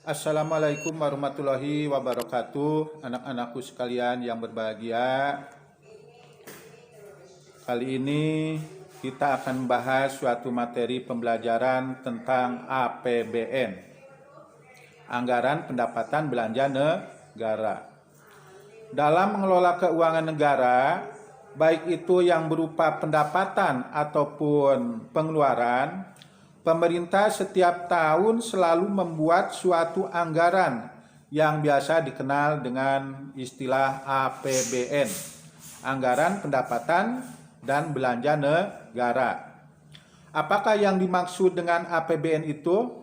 Assalamualaikum warahmatullahi wabarakatuh, anak-anakku sekalian yang berbahagia. Kali ini kita akan membahas suatu materi pembelajaran tentang APBN, Anggaran Pendapatan Belanja Negara. Dalam mengelola keuangan negara, baik itu yang berupa pendapatan ataupun pengeluaran, pemerintah setiap tahun selalu membuat suatu anggaran yang biasa dikenal dengan istilah APBN, Anggaran Pendapatan dan Belanja Negara. Apakah yang dimaksud dengan APBN itu?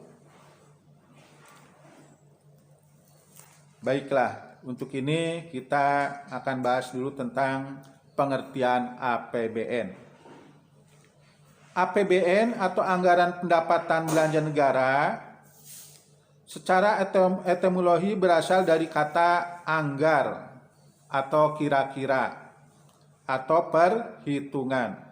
Baiklah, untuk ini kita akan bahas dulu tentang pengertian APBN. APBN atau Anggaran Pendapatan Belanja Negara secara etimologi berasal dari kata anggar atau kira-kira atau perhitungan.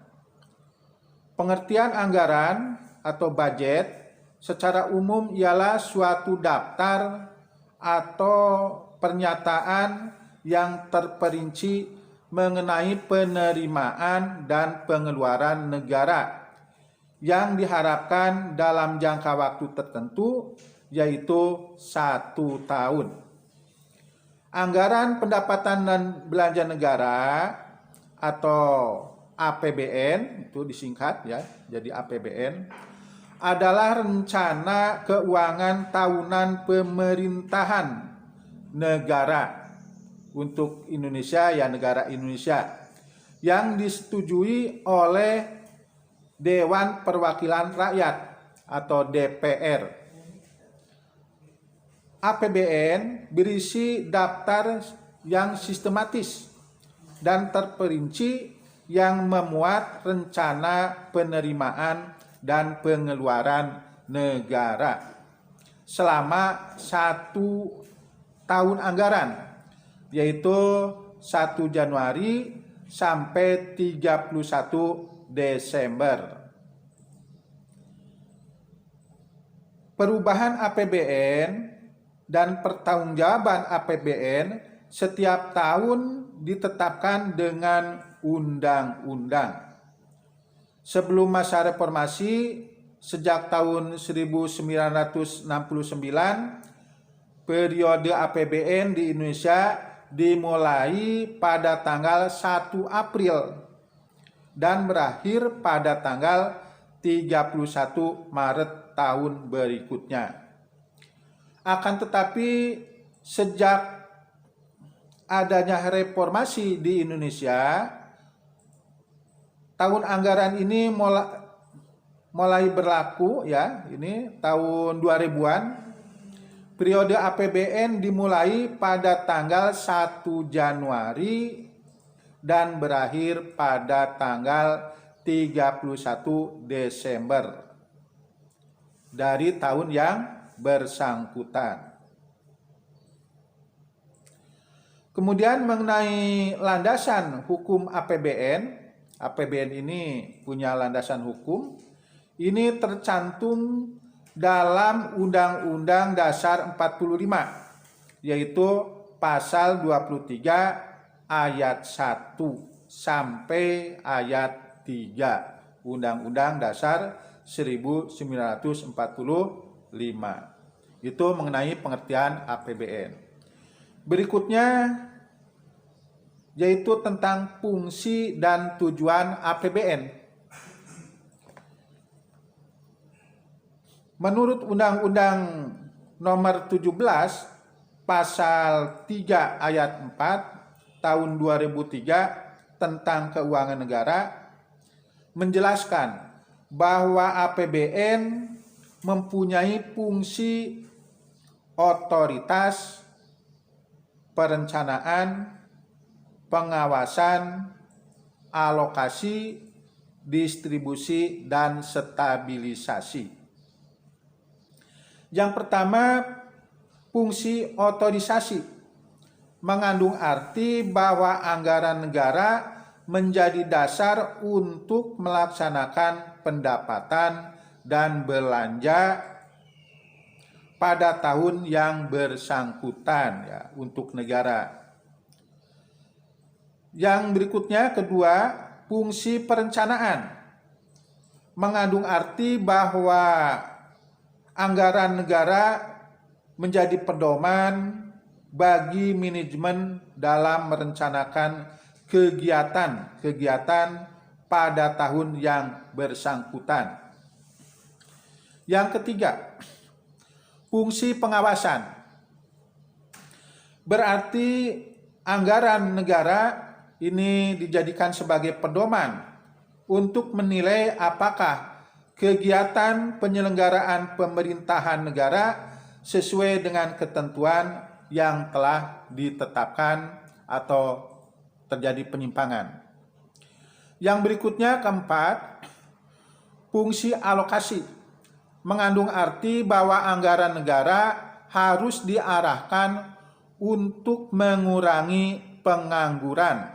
Pengertian anggaran atau budget secara umum ialah suatu daftar atau pernyataan yang terperinci mengenai penerimaan dan pengeluaran negara yang diharapkan dalam jangka waktu tertentu, yaitu 1 tahun. Anggaran Pendapatan dan Belanja Negara atau APBN, itu disingkat ya, jadi APBN, adalah rencana keuangan tahunan pemerintahan negara untuk Indonesia, ya negara Indonesia, yang disetujui oleh Dewan Perwakilan Rakyat atau DPR. APBN berisi daftar yang sistematis dan terperinci yang memuat rencana penerimaan dan pengeluaran negara selama 1 tahun anggaran, yaitu 1 Januari sampai 31 Desember. Perubahan APBN dan pertanggungjawaban APBN setiap tahun ditetapkan dengan undang-undang. Sebelum masa reformasi, sejak tahun 1969, periode APBN di Indonesia dimulai pada tanggal 1 April dan berakhir pada tanggal 31 Maret tahun berikutnya. Akan tetapi sejak adanya reformasi di Indonesia, tahun anggaran ini mulai berlaku ya, ini tahun 2000-an. Periode APBN dimulai pada tanggal 1 Januari dan berakhir pada tanggal 31 Desember dari tahun yang bersangkutan. Kemudian mengenai landasan hukum APBN, APBN ini punya landasan hukum, ini tercantum dalam Undang-Undang Dasar 45, yaitu pasal 23 ayat 1 sampai ayat 3 Undang-Undang Dasar 1945. Itu mengenai pengertian APBN. Berikutnya yaitu tentang fungsi dan tujuan APBN. Menurut Undang-Undang Nomor 17 Pasal 3 ayat 4 tahun 2003 tentang keuangan negara menjelaskan bahwa APBN mempunyai fungsi otoritas, perencanaan, pengawasan, alokasi, distribusi, dan stabilisasi. Yang pertama, fungsi otorisasi mengandung arti bahwa anggaran negara menjadi dasar untuk melaksanakan pendapatan dan belanja pada tahun yang bersangkutan ya untuk negara. Yang berikutnya kedua, fungsi perencanaan mengandung arti bahwa anggaran negara menjadi pedoman bagi manajemen dalam merencanakan kegiatan-kegiatan pada tahun yang bersangkutan. Yang ketiga, fungsi pengawasan. Berarti anggaran negara ini dijadikan sebagai pedoman untuk menilai apakah kegiatan penyelenggaraan pemerintahan negara sesuai dengan ketentuan yang telah ditetapkan atau terjadi penyimpangan. Yang berikutnya keempat, fungsi alokasi mengandung arti bahwa anggaran negara harus diarahkan untuk mengurangi pengangguran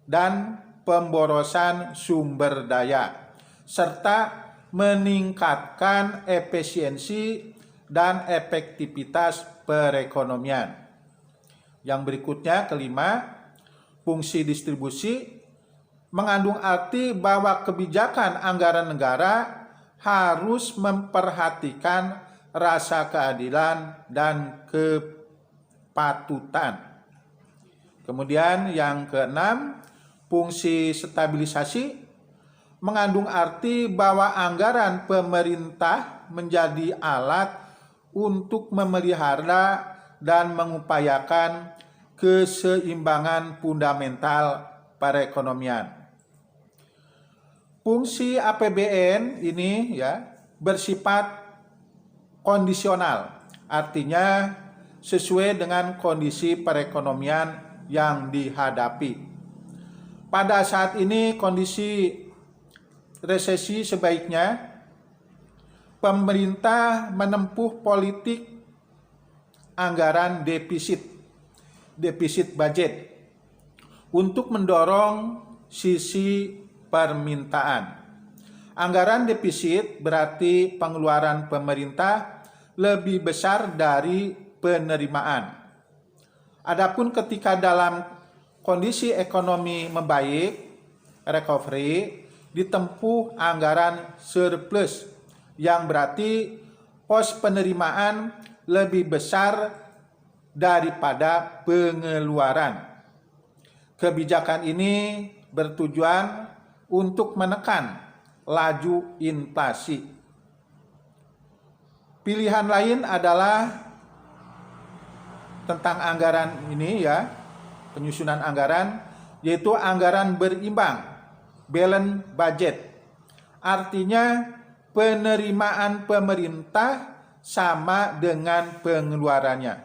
dan pemborosan sumber daya, serta meningkatkan efisiensi dan efektivitas perekonomian. Yang berikutnya kelima, fungsi distribusi mengandung arti bahwa kebijakan anggaran negara harus memperhatikan rasa keadilan dan kepatutan. Kemudian yang keenam, fungsi stabilisasi mengandung arti bahwa anggaran pemerintah menjadi alat untuk memelihara dan mengupayakan keseimbangan fundamental perekonomian. Fungsi APBN ini ya bersifat kondisional, artinya sesuai dengan kondisi perekonomian yang dihadapi. Pada saat ini kondisi resesi, sebaiknya pemerintah menempuh politik anggaran defisit budget untuk mendorong sisi permintaan. Anggaran defisit berarti pengeluaran pemerintah lebih besar dari penerimaan. Adapun ketika dalam kondisi ekonomi membaik, recovery, ditempuh anggaran surplus yang berarti pos penerimaan lebih besar daripada pengeluaran. Kebijakan ini bertujuan untuk menekan laju inflasi. Pilihan lain adalah tentang anggaran ini ya, penyusunan anggaran, yaitu anggaran berimbang, balance budget. Artinya penerimaan pemerintah sama dengan pengeluarannya.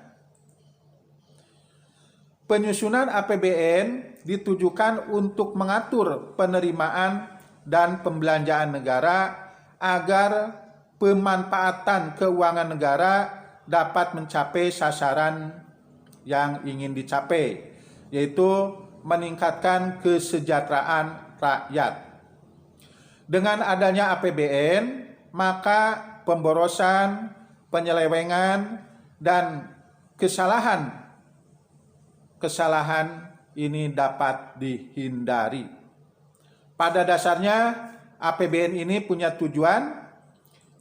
Penyusunan APBN ditujukan untuk mengatur penerimaan dan pembelanjaan negara agar pemanfaatan keuangan negara dapat mencapai sasaran yang ingin dicapai, yaitu meningkatkan kesejahteraan rakyat. Dengan adanya APBN, maka pemborosan, penyelewengan, dan kesalahan ini dapat dihindari. Pada dasarnya APBN ini punya tujuan,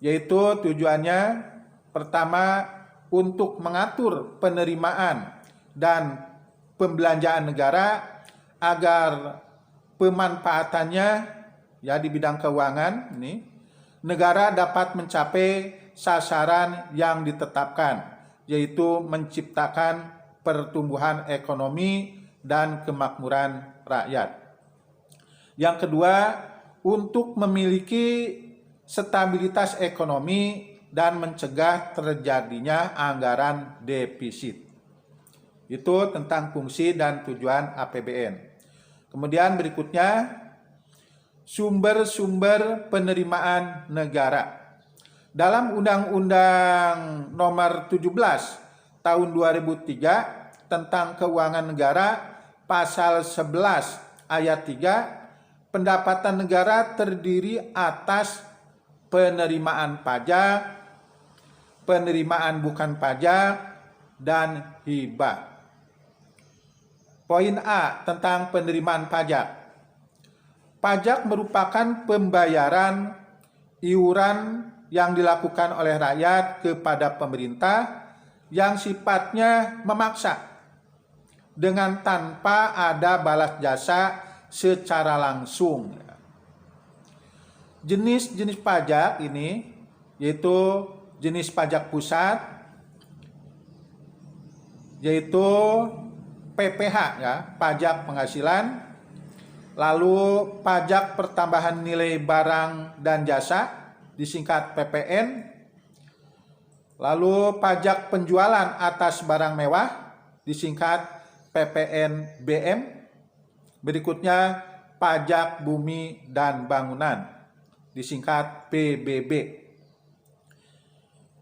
yaitu tujuannya pertama untuk mengatur penerimaan dan pembelanjaan negara agar pemanfaatannya ya di bidang keuangan ini negara dapat mencapai sasaran yang ditetapkan, yaitu menciptakan pertumbuhan ekonomi dan kemakmuran rakyat. Yang kedua, untuk memiliki stabilitas ekonomi dan mencegah terjadinya anggaran defisit. Itu tentang fungsi dan tujuan APBN. Kemudian berikutnya, sumber-sumber penerimaan negara. Dalam Undang-Undang Nomor 17 Tahun 2003 tentang Keuangan Negara, Pasal 11 Ayat 3, pendapatan negara terdiri atas penerimaan pajak, penerimaan bukan pajak, dan hibah. Poin A tentang penerimaan pajak. Pajak merupakan pembayaran iuran yang dilakukan oleh rakyat kepada pemerintah yang sifatnya memaksa dengan tanpa ada balas jasa secara langsung. Jenis-jenis pajak ini yaitu jenis pajak pusat, yaitu PPH ya, pajak penghasilan, lalu pajak pertambahan nilai barang dan jasa disingkat PPN, lalu pajak penjualan atas barang mewah disingkat PPNBM, berikutnya pajak bumi dan bangunan disingkat PBB.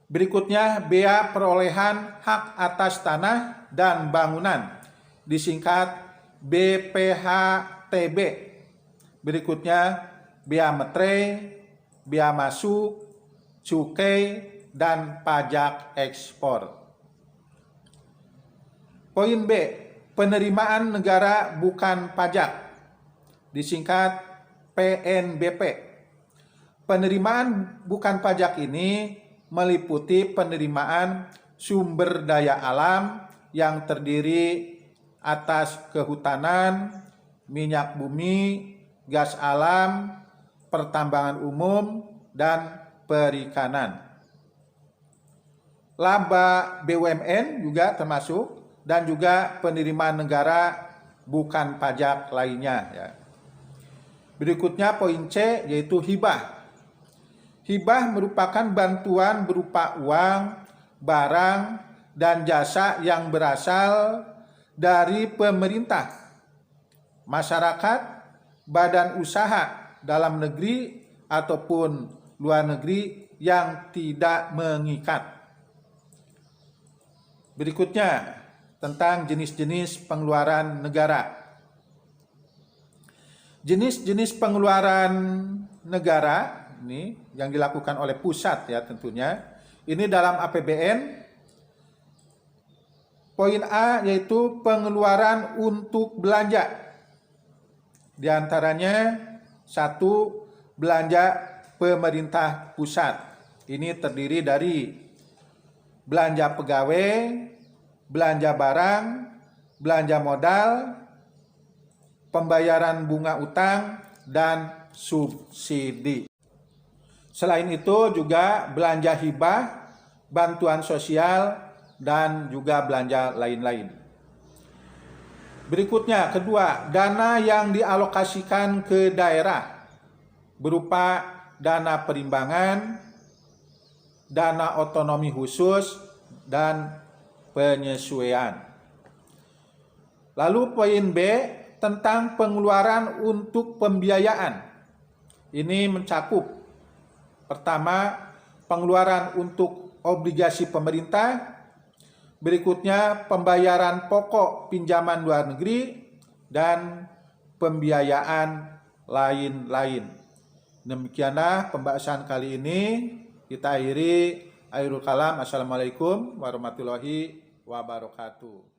Berikutnya bea perolehan hak atas tanah dan bangunan disingkat BPHTB. Berikutnya bea metre, bea masuk, cukai, dan pajak ekspor. Poin B, penerimaan negara bukan pajak disingkat PNBP. Penerimaan bukan pajak ini meliputi penerimaan sumber daya alam yang terdiri atas kehutanan, minyak bumi, gas alam, pertambangan umum, dan perikanan. Laba BUMN juga termasuk, dan juga penerimaan negara bukan pajak lainnya ya. Berikutnya poin C yaitu hibah. Hibah merupakan bantuan berupa uang, barang, dan jasa yang berasal dari pemerintah, masyarakat, badan usaha dalam negeri ataupun luar negeri yang tidak mengikat. Berikutnya tentang jenis-jenis pengeluaran negara. Jenis-jenis pengeluaran negara ini yang dilakukan oleh pusat ya tentunya. Ini dalam APBN. Poin A yaitu pengeluaran untuk belanja. Di antaranya 1. Belanja pemerintah pusat. Ini terdiri dari belanja pegawai, belanja barang, belanja modal, pembayaran bunga utang, dan subsidi. Selain itu juga belanja hibah, bantuan sosial, dan juga belanja lain-lain. Berikutnya, kedua, dana yang dialokasikan ke daerah berupa dana perimbangan, dana otonomi khusus, dan penyesuaian. Lalu poin B tentang pengeluaran untuk pembiayaan. Ini mencakup pertama, pengeluaran untuk obligasi pemerintah, berikutnya pembayaran pokok pinjaman luar negeri, dan pembiayaan lain-lain. Demikianlah pembahasan kali ini. Kita akhiri. Akhirul kalam. Assalamualaikum warahmatullahi wabarakatuh.